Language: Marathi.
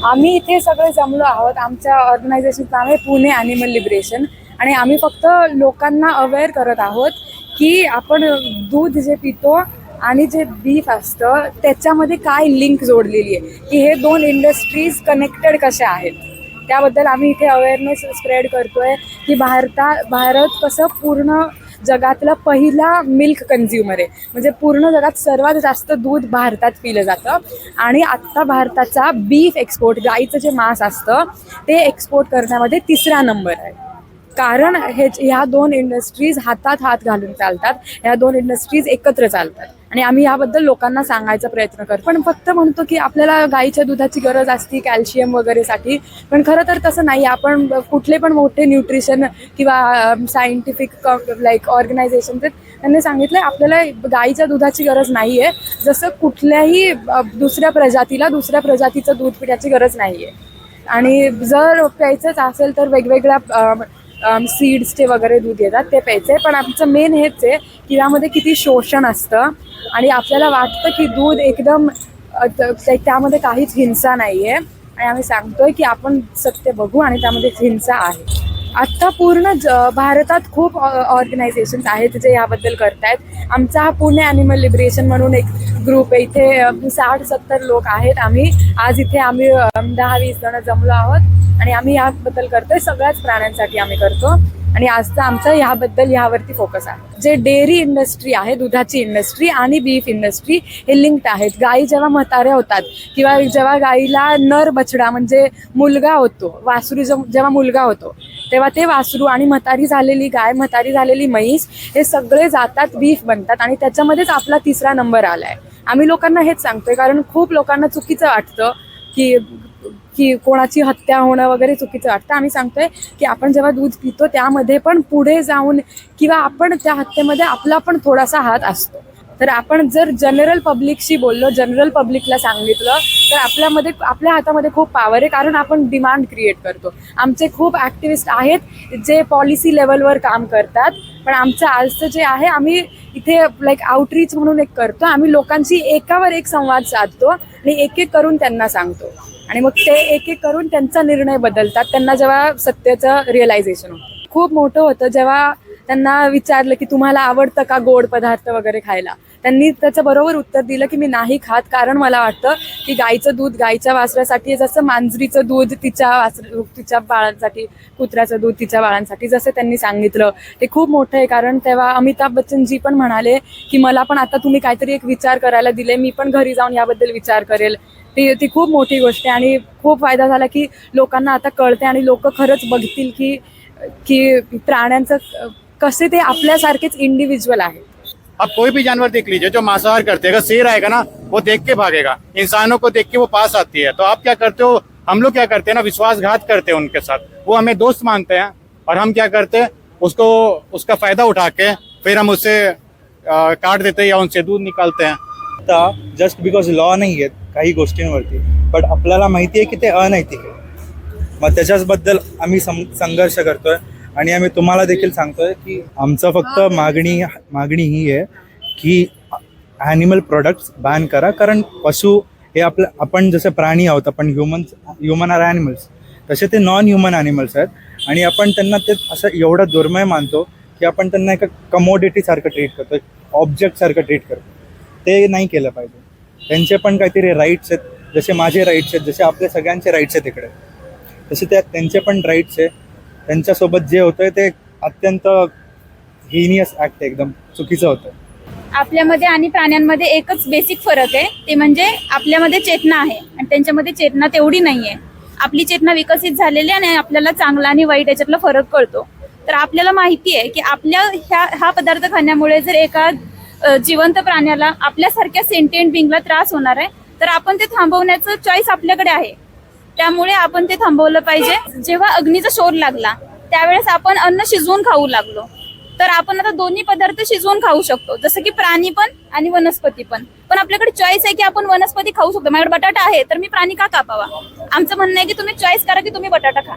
आम्ही इथे सगळे जमलो आहोत. आमच्या ऑर्गनायझेशनचं नाव आहे पुणे ॲनिमल लिबरेशन आणि आम्ही फक्त लोकांना अवेअर करत आहोत की आपण दूध जे पितो आणि जे बीफ असतं त्याच्यामध्ये काय लिंक जोडलेली आहे, की हे दोन इंडस्ट्रीज कनेक्टेड कशा आहेत. त्याबद्दल आम्ही इथे अवेअरनेस स्प्रेड करतोय की भारत कसं पूर्ण जगातला पहिला मिल्क कन्झ्युमर आहे. म्हणजे पूर्ण जगात सर्वात जास्त दूध भारतात पिलं जातं आणि आत्ता भारताचा बीफ एक्सपोर्ट, गाईचं जे मांस असतं ते एक्सपोर्ट करण्यामध्ये 3रा नंबर आहे. कारण ह्या दोन इंडस्ट्रीज हातात हात घालून चालतात, ह्या दोन इंडस्ट्रीज एकत्र चालतात आणि आम्ही याबद्दल लोकांना सांगायचा प्रयत्न करतो. पण फक्त म्हणतो की आपल्याला गाईच्या दुधाची गरज असते कॅल्शियम वगैरेसाठी, पण खरं तर तसं नाही. आपण कुठले पण मोठे न्यूट्रिशन किंवा सायंटिफिक ऑर्गनायझेशन त्यांनी सांगितलं आपल्याला गाईच्या दुधाची गरज नाही आहे, जसं कुठल्याही दुसऱ्या प्रजातीचं दूध पिण्याची गरज नाही आहे. आणि जर प्यायचंच असेल तर वेगवेगळ्या सीड्सचे वगैरे दूध येतात ते प्यायचे. पण आमचं मेन हेच आहे की यामध्ये किती शोषण असतं आणि आपल्याला वाटतं की दूध एकदम त्यामध्ये काहीच हिंसा नाही आहे आणि आम्ही सांगतोय की आपण सत्य बघू आणि त्यामध्ये हिंसा आहे. आत्ता पूर्ण भारतात खूप ऑर्गनायझेशन्स आहेत जे याबद्दल करतायत. आमचा हा पुणे ॲनिमल लिबरेशन म्हणून एक ग्रुप आहे. इथे 60-70 लोक आहेत. आम्ही 10-20 जण जमलो आहोत आणि आम्ही याबद्दल करतोय. सगळ्याच प्राण्यांसाठी आम्ही करतो आणि आजचा आमचा ह्यावरती फोकस आहे. जे डेअरी इंडस्ट्री आहे, दुधाची इंडस्ट्री आणि बीफ इंडस्ट्री हे लिंक्ड आहेत. गाई जेव्हा म्हाताऱ्या होतात किंवा जेव्हा गाईला नर बछडा म्हणजे मुलगा होतो, वासरू जेव्हा मुलगा होतो तेव्हा ते वासरू आणि म्हातारी झालेली गाय, म्हातारी झालेली म्हैस हे सगळे जातात, बीफ बनतात आणि त्याच्यामध्येच आपला 3रा नंबर आला आहे. आम्ही लोकांना हेच सांगतोय कारण खूप लोकांना चुकीचं वाटतं की कोणाची हत्या होणं वगैरे चुकीचं वाटतं. आम्ही सांगतोय की आपण जेव्हा दूध पितो त्यामध्ये पण पुढे जाऊन किंवा आपण त्या हत्येमध्ये आपला पण थोडासा हात असतो. तर आपण जर जनरल पब्लिकशी बोललो, जनरल पब्लिकला सांगितलं तर आपल्या हातामध्ये खूप पॉवर आहे. कारण आपण डिमांड क्रिएट करतो. आमचे खूप ॲक्टिव्हिस्ट आहेत जे पॉलिसी लेवलवर काम करतात, पण आमचं आजचं जे आहे आम्ही इथे आउटरीच म्हणून एक करतो. आम्ही लोकांशी एकावर एक संवाद साधतो आणि एक एक करून त्यांना सांगतो आणि मग ते एक एक करून त्यांचा निर्णय बदलतात. त्यांना जेव्हा सत्याचं रिअलायझेशन होतं. खूप मोठं होतं जेव्हा त्यांना विचारलं की तुम्हाला आवडतं का गोड पदार्थ वगैरे खायला. त्यांनी त्याचं बरोबर उत्तर दिलं की मी नाही खात, कारण मला वाटतं की गाईचं दूध गाईच्या वासरासाठी जसं मांजरीचं दूध तिच्या बाळांसाठी, कुत्र्याचं दूध तिच्या बाळांसाठी, जसं त्यांनी सांगितलं ते खूप मोठं आहे. कारण तेव्हा अमिताभ बच्चनजी पण म्हणाले की मला पण आता तुम्ही काहीतरी एक विचार करायला दिले, मी पण घरी जाऊन याबद्दल विचार करेल. ती खूप मोठी गोष्ट आहे आणि खूप फायदा झाला की लोकांना आता कळते आणि लोक खरंच बघतील की प्राण्यांचं कसे ते आपल्यासारखेच इंडिव्हिज्युअल आहे. अब कोई भी जानवर देख लीजिए जो मांसाहार करते हैं, अगर शेर आएगा ना वो देख के भागेगा, इंसानों को देख के वो पास आती है. तो आप क्या करते हो, हम लोग क्या करते हैं ना, विश्वासघात करते हैं उनके साथ. वो हमें दोस्त मानते हैं और हम क्या करते हैं उसका फायदा उठा के फिर हम उससे काट देते हैं या उनसे दूध निकालते हैं. आता जस्ट बिकॉज लॉ नाही आहेत काही गोष्टींवरती, बट आपल्याला माहिती आहे की ते अनैतिक आहे. मग त्याच्याबद्दल आम्ही संघर्ष करतोय आणि आम्ही तुम्हाला देखील सांगतोय की आमचं फक्त मागणी ही आहे की ॲनिमल प्रोडक्ट्स बॅन करा. कारण पशु हे आपण जसे प्राणी आहोत, आपण ह्युमन आर ॲनिमल्स, तसे ते नॉन ह्युमन ॲनिमल्स आहेत आणि आपण त्यांना ते असं एवढं दुर्मिळ मानतो की आपण त्यांना एका कमोडिटीसारखं ट्रीट करतो, ऑब्जेक्टसारखं ट्रीट करतो. ते नाही केलं पाहिजे. त्यांचे पण काहीतरी राईट्स आहेत, जसे माझे राईट्स आहेत, जसे आपले सगळ्यांचे राईट्स आहेत इकडे, तसे त्यांचे पण राईट्स आहे. त्यांच्यासोबत जे होतंय ते अत्यंत हिनियस ॲक्ट आहे, एकदम चुकीचं होतं. आपल्यामध्ये आणि प्राण्यांमध्ये एकच बेसिक फरक आहे, ते म्हणजे आपल्यामध्ये चेतना आहे आणि त्यांच्यामध्ये चेतना तेवढी नाही आहे. आपली चेतना विकसित झालेली आहे आणि आपल्याला चांगला आणि वाईट याच्यातला फरक कळतो. तर आपल्याला माहिती आहे की आपल्या हा पदार्थ खाण्यामुळे जर एका जिवंत प्राण्याला, आपल्यासारख्या सेंटिएंट बिंगला त्रास होणार आहे, तर आपण ते थांबवण्याचं चॉईस आपल्याकडे आहे. त्यामुळे आपण ते थांबवलं पाहिजे. जेव्हा अग्नीचा शोध लागला त्यावेळेस आपण अन्न शिजवून खाऊ लागलो, तर आपण आता दोन्ही पदार्थ शिजवून खाऊ शकतो, जसं की प्राणी पण आणि वनस्पती पण. पण आपल्याकडे चॉईस आहे की आपण वनस्पती खाऊ शकतो. माझ्याकडे बटाटा आहे तर मी प्राणी का कापावा. आमचं म्हणणं आहे की तुम्ही चॉईस करा की तुम्ही बटाटा खा.